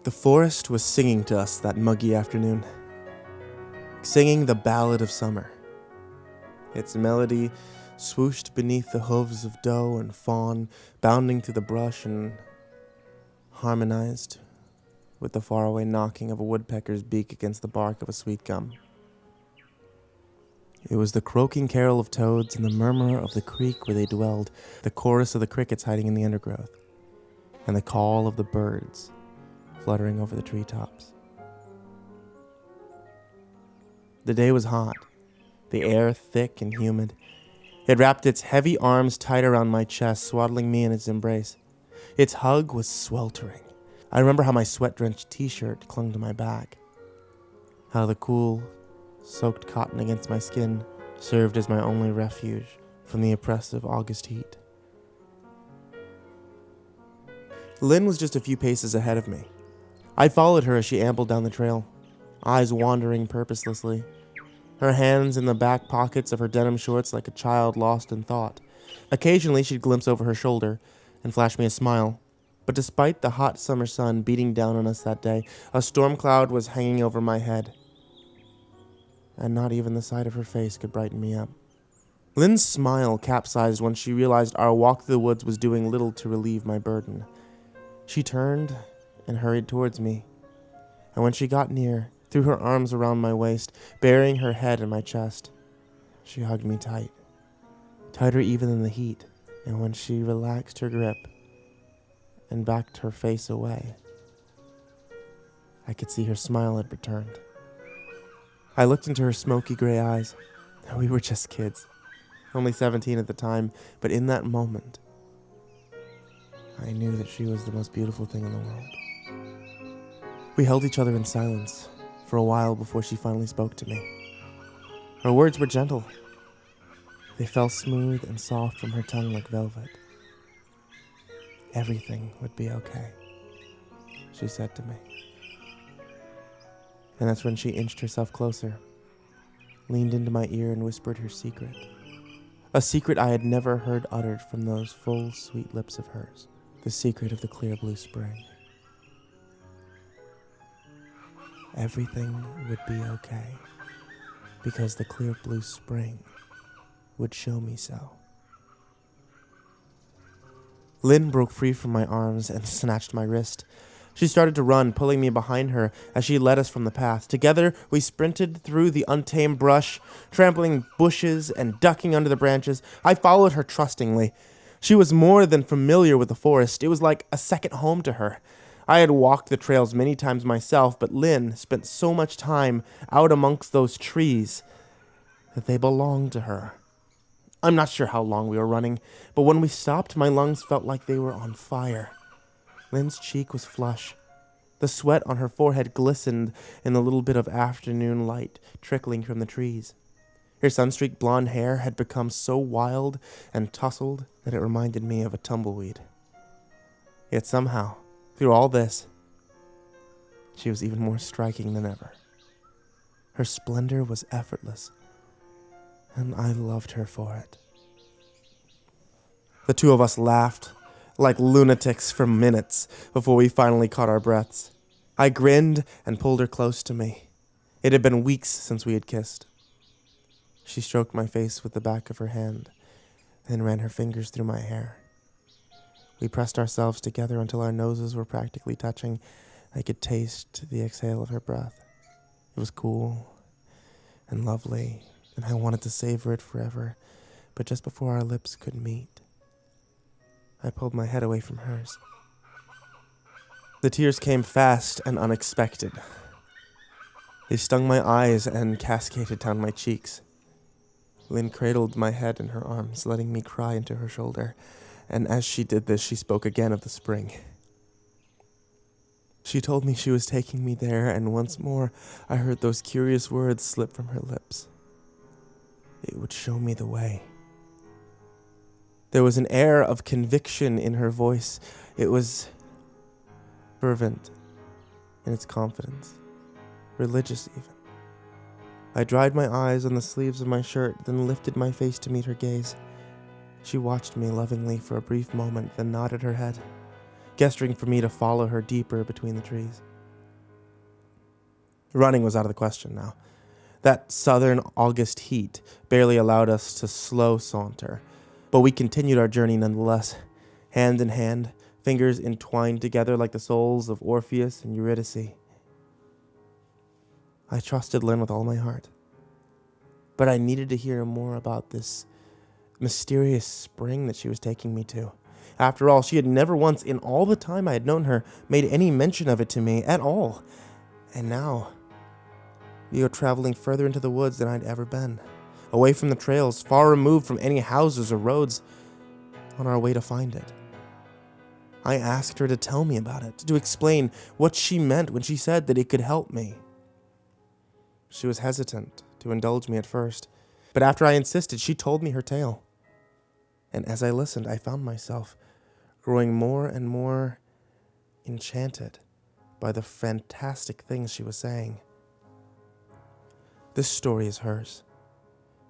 The forest was singing to us that muggy afternoon, singing the ballad of summer. Its melody swooshed beneath the hooves of doe and fawn, bounding through the brush and harmonized with the faraway knocking of a woodpecker's beak against the bark of a sweet gum. It was the croaking carol of toads and the murmur of the creek where they dwelled, the chorus of the crickets hiding in the undergrowth, and the call of the birds fluttering over the treetops. The day was hot, the air thick and humid. It wrapped its heavy arms tight around my chest, swaddling me in its embrace. Its hug was sweltering. I remember how my sweat-drenched t-shirt clung to my back, how the cool, soaked cotton against my skin served as my only refuge from the oppressive August heat. Lynn was just a few paces ahead of me. I followed her as she ambled down the trail, eyes wandering purposelessly, her hands in the back pockets of her denim shorts like a child lost in thought. Occasionally she'd glimpse over her shoulder and flash me a smile, but despite the hot summer sun beating down on us that day, a storm cloud was hanging over my head, and not even the sight of her face could brighten me up. Lynn's smile capsized when she realized our walk through the woods was doing little to relieve my burden. She turned and hurried towards me, and when she got near, threw her arms around my waist, burying her head in my chest. She hugged me tight, tighter even than the heat, and when she relaxed her grip and backed her face away, I could see her smile had returned. I looked into her smoky gray eyes. We were just kids, only 17 at the time, but in that moment, I knew that she was the most beautiful thing in the world. We held each other in silence for a while before she finally spoke to me. Her words were gentle. They fell smooth and soft from her tongue like velvet. Everything would be okay, she said to me. And that's when she inched herself closer, leaned into my ear and whispered her secret. A secret I had never heard uttered from those full, sweet lips of hers. The secret of the clear blue spring. Everything would be okay, because the clear blue spring would show me so. Lynn broke free from my arms and snatched my wrist. She started to run, pulling me behind her as she led us from the path. Together, we sprinted through the untamed brush, trampling bushes and ducking under the branches. I followed her trustingly. She was more than familiar with the forest. It was like a second home to her. I had walked the trails many times myself, but Lynn spent so much time out amongst those trees that they belonged to her. I'm not sure how long we were running, but when we stopped, my lungs felt like they were on fire. Lynn's cheek was flush. The sweat on her forehead glistened in the little bit of afternoon light trickling from the trees. Her sun-streaked blonde hair had become so wild and tousled that it reminded me of a tumbleweed. Yet somehow, through all this, she was even more striking than ever. Her splendor was effortless, and I loved her for it. The two of us laughed like lunatics for minutes before we finally caught our breaths. I grinned and pulled her close to me. It had been weeks since we had kissed. She stroked my face with the back of her hand, then ran her fingers through my hair. We pressed ourselves together until our noses were practically touching. I could taste the exhale of her breath. It was cool and lovely, and I wanted to savor it forever. But just before our lips could meet, I pulled my head away from hers. The tears came fast and unexpected. They stung my eyes and cascaded down my cheeks. Lynn cradled my head in her arms, letting me cry into her shoulder. And as she did this, she spoke again of the spring. She told me she was taking me there, and once more I heard those curious words slip from her lips. It would show me the way. There was an air of conviction in her voice. It was fervent in its confidence, religious even. I dried my eyes on the sleeves of my shirt, then lifted my face to meet her gaze. She watched me lovingly for a brief moment, then nodded her head, gesturing for me to follow her deeper between the trees. Running was out of the question now. That southern August heat barely allowed us to slow saunter, but we continued our journey nonetheless, hand in hand, fingers entwined together like the souls of Orpheus and Eurydice. I trusted Lynn with all my heart, but I needed to hear more about this mysterious spring that she was taking me to. After all, she had never once in all the time I had known her made any mention of it to me at all. And now, we were traveling further into the woods than I'd ever been, away from the trails, far removed from any houses or roads, on our way to find it. I asked her to tell me about it, to explain what she meant when she said that it could help me. She was hesitant to indulge me at first, but after I insisted, she told me her tale. And as I listened, I found myself growing more and more enchanted by the fantastic things she was saying. This story is hers,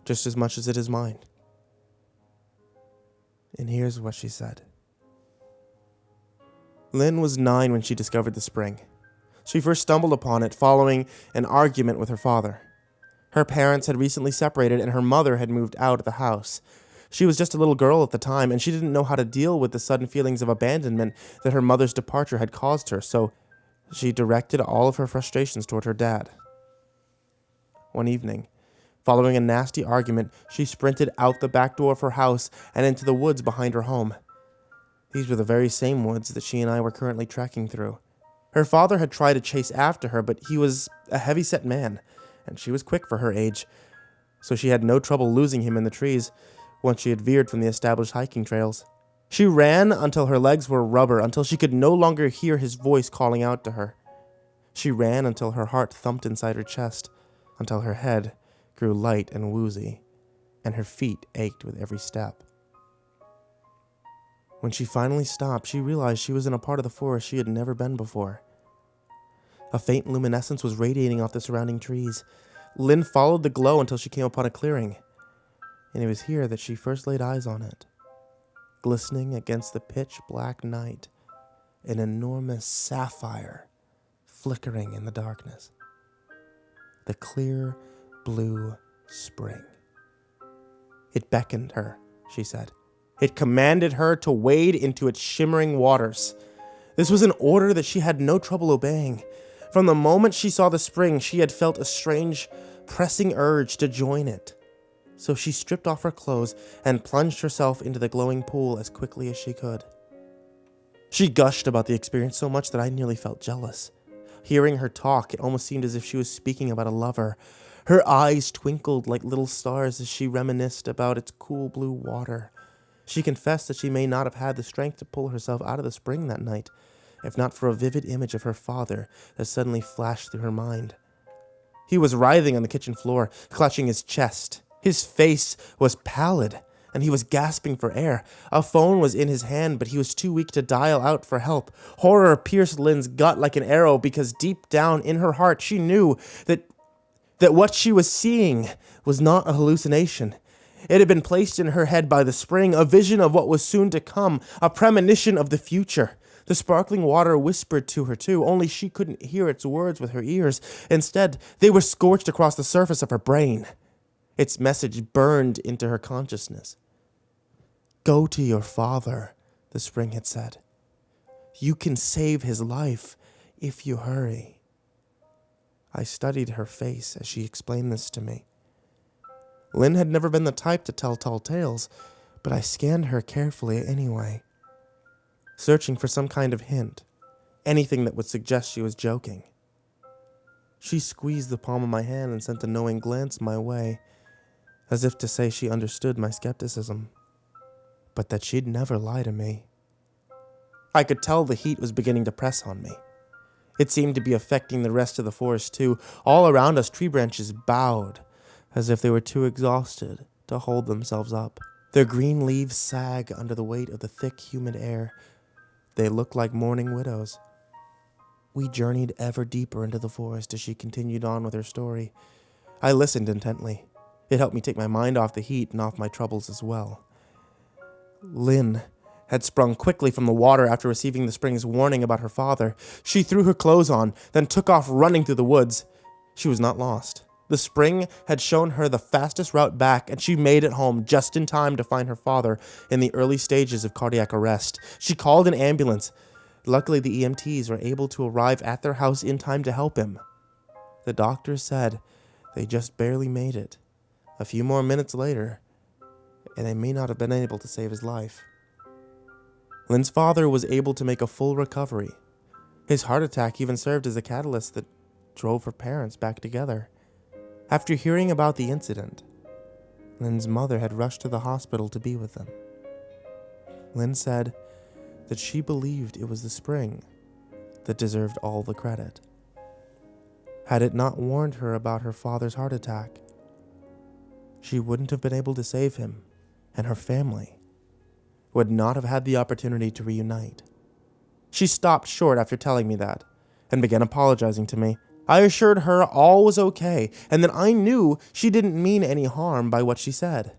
just as much as it is mine. And here's what she said. Lynn was 9 when she discovered the spring. She first stumbled upon it following an argument with her father. Her parents had recently separated and her mother had moved out of the house. She was just a little girl at the time, and she didn't know how to deal with the sudden feelings of abandonment that her mother's departure had caused her, so she directed all of her frustrations toward her dad. One evening, following a nasty argument, she sprinted out the back door of her house and into the woods behind her home. These were the very same woods that she and I were currently trekking through. Her father had tried to chase after her, but he was a heavy-set man, and she was quick for her age, so she had no trouble losing him in the trees once she had veered from the established hiking trails. She ran until her legs were rubber, until she could no longer hear his voice calling out to her. She ran until her heart thumped inside her chest, until her head grew light and woozy, and her feet ached with every step. When she finally stopped, she realized she was in a part of the forest she had never been before. A faint luminescence was radiating off the surrounding trees. Lynn followed the glow until she came upon a clearing, and it was here that she first laid eyes on it. Glistening against the pitch-black night, an enormous sapphire flickering in the darkness. The clear, blue spring. It beckoned her, she said. It commanded her to wade into its shimmering waters. This was an order that she had no trouble obeying. From the moment she saw the spring, she had felt a strange, pressing urge to join it. So she stripped off her clothes and plunged herself into the glowing pool as quickly as she could. She gushed about the experience so much that I nearly felt jealous. Hearing her talk, it almost seemed as if she was speaking about a lover. Her eyes twinkled like little stars as she reminisced about its cool blue water. She confessed that she may not have had the strength to pull herself out of the spring that night, if not for a vivid image of her father that suddenly flashed through her mind. He was writhing on the kitchen floor, clutching his chest. His face was pallid, and he was gasping for air. A phone was in his hand, but he was too weak to dial out for help. Horror pierced Lynn's gut like an arrow because deep down in her heart she knew that what she was seeing was not a hallucination. It had been placed in her head by the spring, a vision of what was soon to come, a premonition of the future. The sparkling water whispered to her too, only she couldn't hear its words with her ears. Instead, they were scorched across the surface of her brain. Its message burned into her consciousness. "Go to your father," the spring had said. "You can save his life if you hurry." I studied her face as she explained this to me. Lynn had never been the type to tell tall tales, but I scanned her carefully anyway, searching for some kind of hint, anything that would suggest she was joking. She squeezed the palm of my hand and sent a knowing glance my way, as if to say she understood my skepticism, but that she'd never lie to me. I could tell the heat was beginning to press on me. It seemed to be affecting the rest of the forest too. All around us, tree branches bowed, as if they were too exhausted to hold themselves up. Their green leaves sag under the weight of the thick, humid air. They looked like mourning widows. We journeyed ever deeper into the forest as she continued on with her story. I listened intently. It helped me take my mind off the heat and off my troubles as well. Lynn had sprung quickly from the water after receiving the spring's warning about her father. She threw her clothes on, then took off running through the woods. She was not lost. The spring had shown her the fastest route back, and she made it home just in time to find her father in the early stages of cardiac arrest. She called an ambulance. Luckily, the EMTs were able to arrive at their house in time to help him. The doctors said they just barely made it. A few more minutes later, and they may not have been able to save his life. Lynn's father was able to make a full recovery. His heart attack even served as a catalyst that drove her parents back together. After hearing about the incident, Lynn's mother had rushed to the hospital to be with them. Lynn said that she believed it was the spring that deserved all the credit. Had it not warned her about her father's heart attack, she wouldn't have been able to save him, and her family would not have had the opportunity to reunite. She stopped short after telling me that, and began apologizing to me. I assured her all was okay, and that I knew she didn't mean any harm by what she said.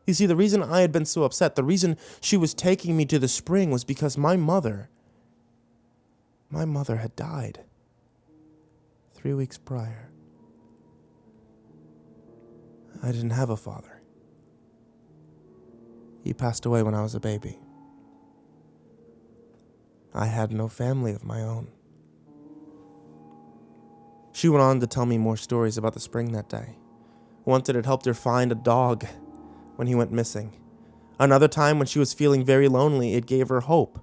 You see, the reason I had been so upset, the reason she was taking me to the spring was because my mother had died 3 weeks prior. I didn't have a father. He passed away when I was a baby. I had no family of my own. She went on to tell me more stories about the spring that day. Once it had helped her find a dog when he went missing. Another time, when she was feeling very lonely, it gave her hope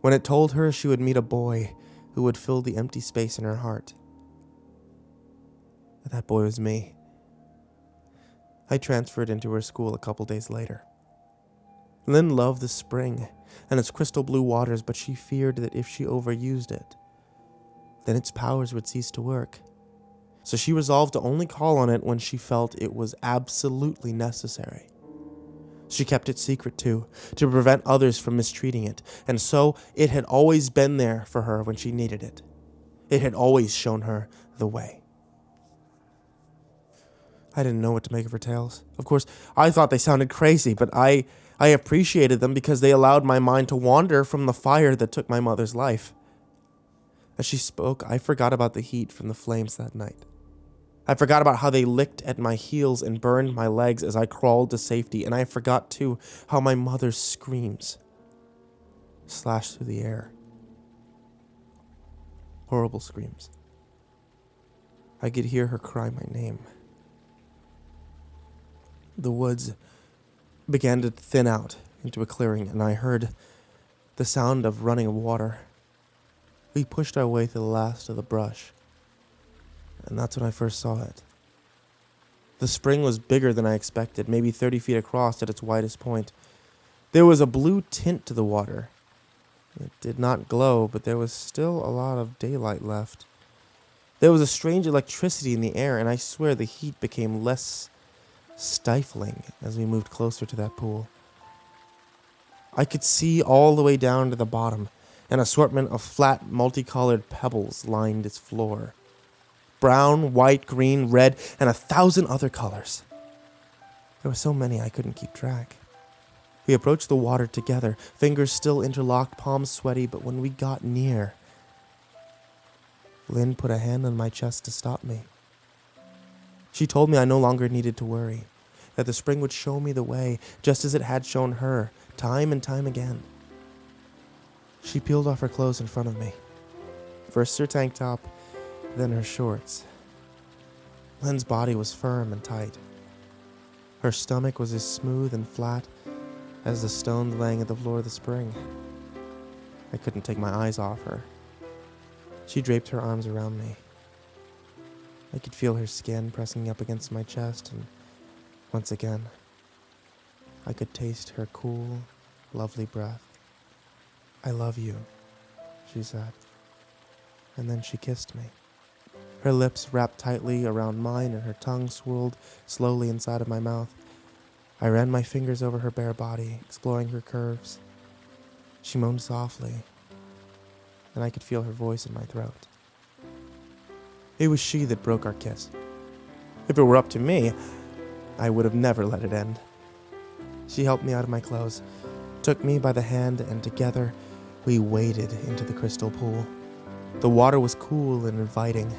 when it told her she would meet a boy who would fill the empty space in her heart. That boy was me. I transferred into her school a couple days later. Lynn loved the spring and its crystal blue waters, but she feared that if she overused it, then its powers would cease to work. So she resolved to only call on it when she felt it was absolutely necessary. She kept it secret too, to prevent others from mistreating it, and so it had always been there for her when she needed it. It had always shown her the way. I didn't know what to make of her tales. Of course, I thought they sounded crazy, but I appreciated them because they allowed my mind to wander from the fire that took my mother's life. As she spoke, I forgot about the heat from the flames that night. I forgot about how they licked at my heels and burned my legs as I crawled to safety, and I forgot, too, how my mother's screams slashed through the air. Horrible screams. I could hear her cry my name. The woods began to thin out into a clearing, and I heard the sound of running water. We pushed our way through the last of the brush, and that's when I first saw it. The spring was bigger than I expected, maybe 30 feet across at its widest point. There was a blue tint to the water. It did not glow, but there was still a lot of daylight left. There was a strange electricity in the air, and I swear the heat became less stifling as we moved closer to that pool. I could see all the way down to the bottom. An assortment of flat, multicolored pebbles lined its floor. Brown, white, green, red, and 1,000 other colors. There were so many I couldn't keep track. We approached the water together, fingers still interlocked, palms sweaty, but when we got near, Lynn put a hand on my chest to stop me. She told me I no longer needed to worry, that the spring would show me the way, just as it had shown her, time and time again. She peeled off her clothes in front of me. First her tank top, then her shorts. Lynn's body was firm and tight. Her stomach was as smooth and flat as the stones laying at the floor of the spring. I couldn't take my eyes off her. She draped her arms around me. I could feel her skin pressing up against my chest, and once again, I could taste her cool, lovely breath. "I love you," she said, and then she kissed me. Her lips wrapped tightly around mine and her tongue swirled slowly inside of my mouth. I ran my fingers over her bare body, exploring her curves. She moaned softly, and I could feel her voice in my throat. It was she that broke our kiss. If it were up to me, I would have never let it end. She helped me out of my clothes, took me by the hand, and together we waded into the crystal pool. The water was cool and inviting.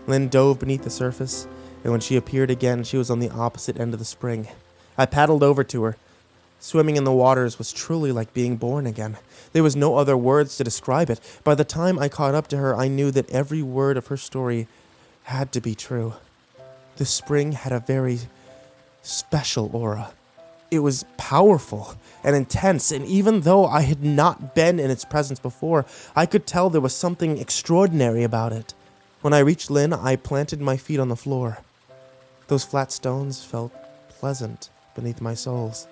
Lynn dove beneath the surface, and when she appeared again, she was on the opposite end of the spring. I paddled over to her. Swimming in the waters was truly like being born again. There was no other words to describe it. By the time I caught up to her, I knew that every word of her story had to be true. The spring had a very special aura. It was powerful and intense, and even though I had not been in its presence before, I could tell there was something extraordinary about it. When I reached Lynn, I planted my feet on the floor. Those flat stones felt pleasant beneath my soles.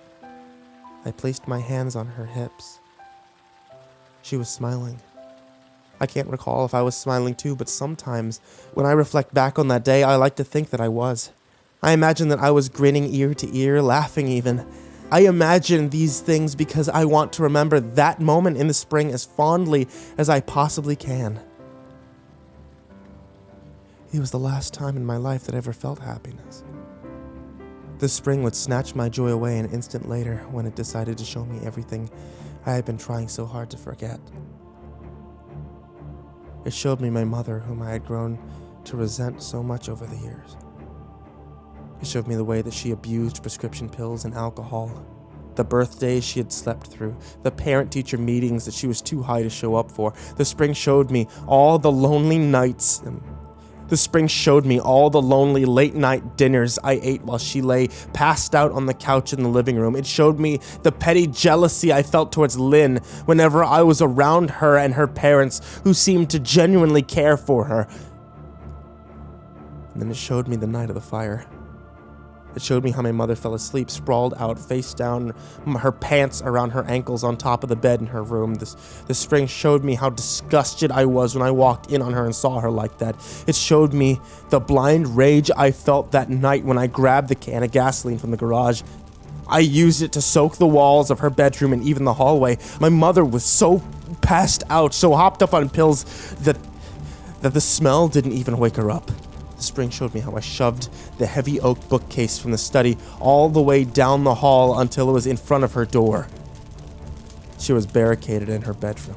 I placed my hands on her hips. She was smiling. I can't recall if I was smiling too, but sometimes, when I reflect back on that day, I like to think that I was. I imagine that I was grinning ear to ear, laughing even. I imagine these things because I want to remember that moment in the spring as fondly as I possibly can. It was the last time in my life that I ever felt happiness. The spring would snatch my joy away an instant later when it decided to show me everything I had been trying so hard to forget. It showed me my mother, whom I had grown to resent so much over the years. It showed me the way that she abused prescription pills and alcohol, the birthdays she had slept through, the parent-teacher meetings that she was too high to show up for. The spring showed me all the lonely nights The spring showed me all the lonely late-night dinners I ate while she lay passed out on the couch in the living room. It showed me the petty jealousy I felt towards Lynn whenever I was around her and her parents, who seemed to genuinely care for her. And then it showed me the night of the fire. It showed me how my mother fell asleep, sprawled out, face down, her pants around her ankles on top of the bed in her room. The spring showed me how disgusted I was when I walked in on her and saw her like that. It showed me the blind rage I felt that night when I grabbed the can of gasoline from the garage. I used it to soak the walls of her bedroom and even the hallway. My mother was so passed out, so hopped up on pills that the smell didn't even wake her up. The spring showed me how I shoved the heavy oak bookcase from the study all the way down the hall until it was in front of her door. She was barricaded in her bedroom.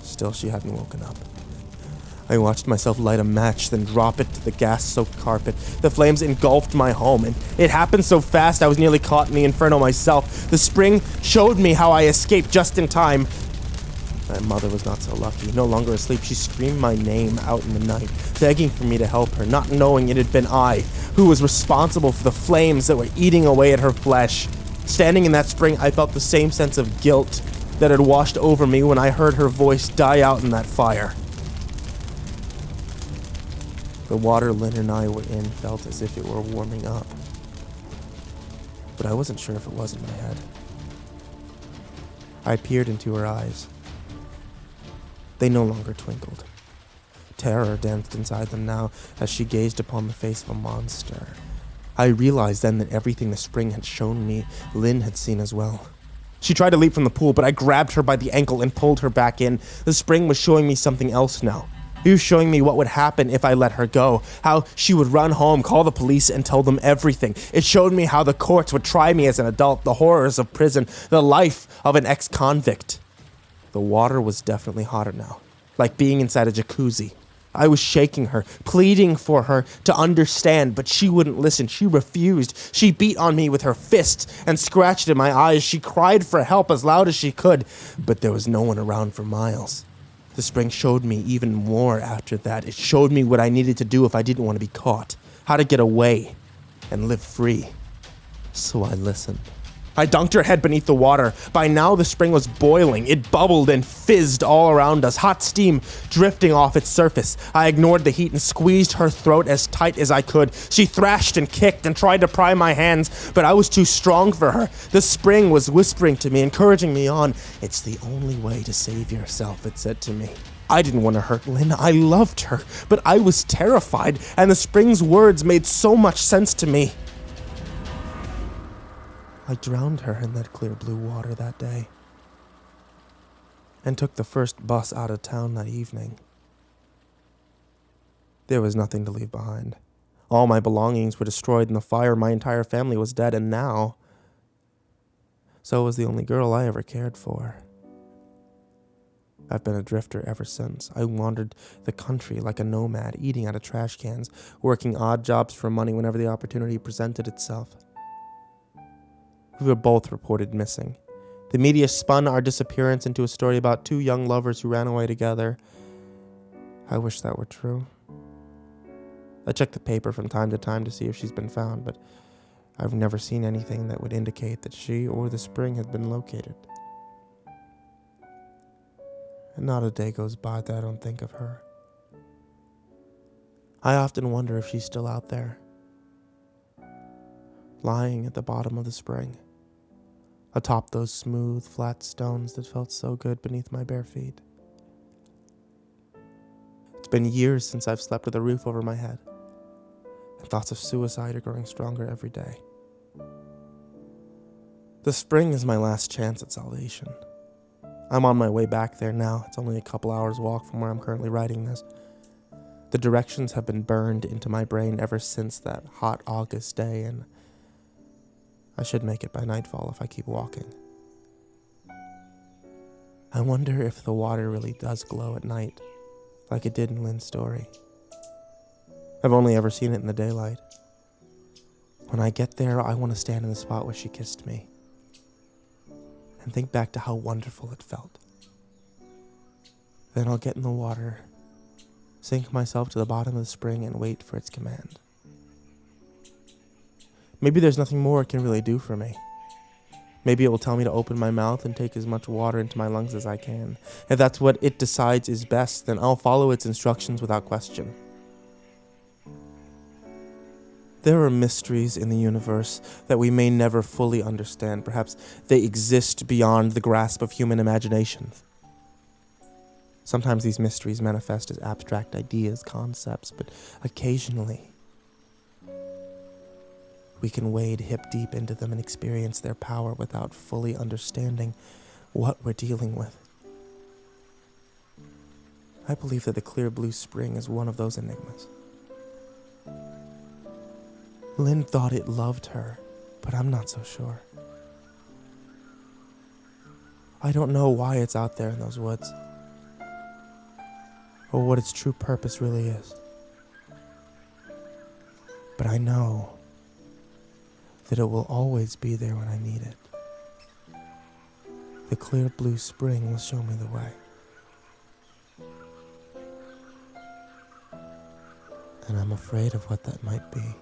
Still, she hadn't woken up. I watched myself light a match, then drop it to the gas-soaked carpet. The flames engulfed my home, and it happened so fast I was nearly caught in the inferno myself. The spring showed me how I escaped just in time. My mother was not so lucky. No longer asleep, she screamed my name out in the night, begging for me to help her, not knowing it had been I who was responsible for the flames that were eating away at her flesh. Standing in that spring, I felt the same sense of guilt that had washed over me when I heard her voice die out in that fire. The water Lynn and I were in felt as if it were warming up, but I wasn't sure if it was in my head. I peered into her eyes. They no longer twinkled. Terror danced inside them now as she gazed upon the face of a monster. I realized then that everything the spring had shown me, Lynn had seen as well. She tried to leap from the pool, but I grabbed her by the ankle and pulled her back in. The spring was showing me something else now. He was showing me what would happen if I let her go, how she would run home, call the police, and tell them everything. It showed me how the courts would try me as an adult, the horrors of prison, the life of an ex-convict. The water was definitely hotter now, like being inside a jacuzzi. I was shaking her, pleading for her to understand, but she wouldn't listen. She refused. She beat on me with her fists and scratched at my eyes. She cried for help as loud as she could, but there was no one around for miles. The spring showed me even more after that. It showed me what I needed to do if I didn't want to be caught, how to get away and live free. So I listened. I dunked her head beneath the water. By now, the spring was boiling. It bubbled and fizzed all around us, hot steam drifting off its surface. I ignored the heat and squeezed her throat as tight as I could. She thrashed and kicked and tried to pry my hands, but I was too strong for her. The spring was whispering to me, encouraging me on. "It's the only way to save yourself," it said to me. I didn't want to hurt Lynn. I loved her, but I was terrified, and the spring's words made so much sense to me. I drowned her in that clear blue water that day and took the first bus out of town that evening. There was nothing to leave behind. All my belongings were destroyed in the fire. My entire family was dead, and now, so was the only girl I ever cared for. I've been a drifter ever since. I wandered the country like a nomad, eating out of trash cans, working odd jobs for money whenever the opportunity presented itself. We were both reported missing. The media spun our disappearance into a story about two young lovers who ran away together. I wish that were true. I check the paper from time to time to see if she's been found, but I've never seen anything that would indicate that she or the spring had been located. And not a day goes by that I don't think of her. I often wonder if she's still out there, lying at the bottom of the spring, atop those smooth, flat stones that felt so good beneath my bare feet. It's been years since I've slept with a roof over my head, and thoughts of suicide are growing stronger every day. The spring is my last chance at salvation. I'm on my way back there now. It's only a couple hours walk from where I'm currently writing this. The directions have been burned into my brain ever since that hot August day, and I should make it by nightfall if I keep walking. I wonder if the water really does glow at night, like it did in Lynn's story. I've only ever seen it in the daylight. When I get there, I want to stand in the spot where she kissed me and think back to how wonderful it felt. Then I'll get in the water, sink myself to the bottom of the spring, and wait for its command. Maybe there's nothing more it can really do for me. Maybe it will tell me to open my mouth and take as much water into my lungs as I can. If that's what it decides is best, then I'll follow its instructions without question. There are mysteries in the universe that we may never fully understand. Perhaps they exist beyond the grasp of human imagination. Sometimes these mysteries manifest as abstract ideas, concepts, but occasionally we can wade hip deep into them and experience their power without fully understanding what we're dealing with. I believe that the clear blue spring is one of those enigmas. Lynn thought it loved her, but I'm not so sure. I don't know why it's out there in those woods, or what its true purpose really is. But I know that it will always be there when I need it. The clear blue spring will show me the way. And I'm afraid of what that might be.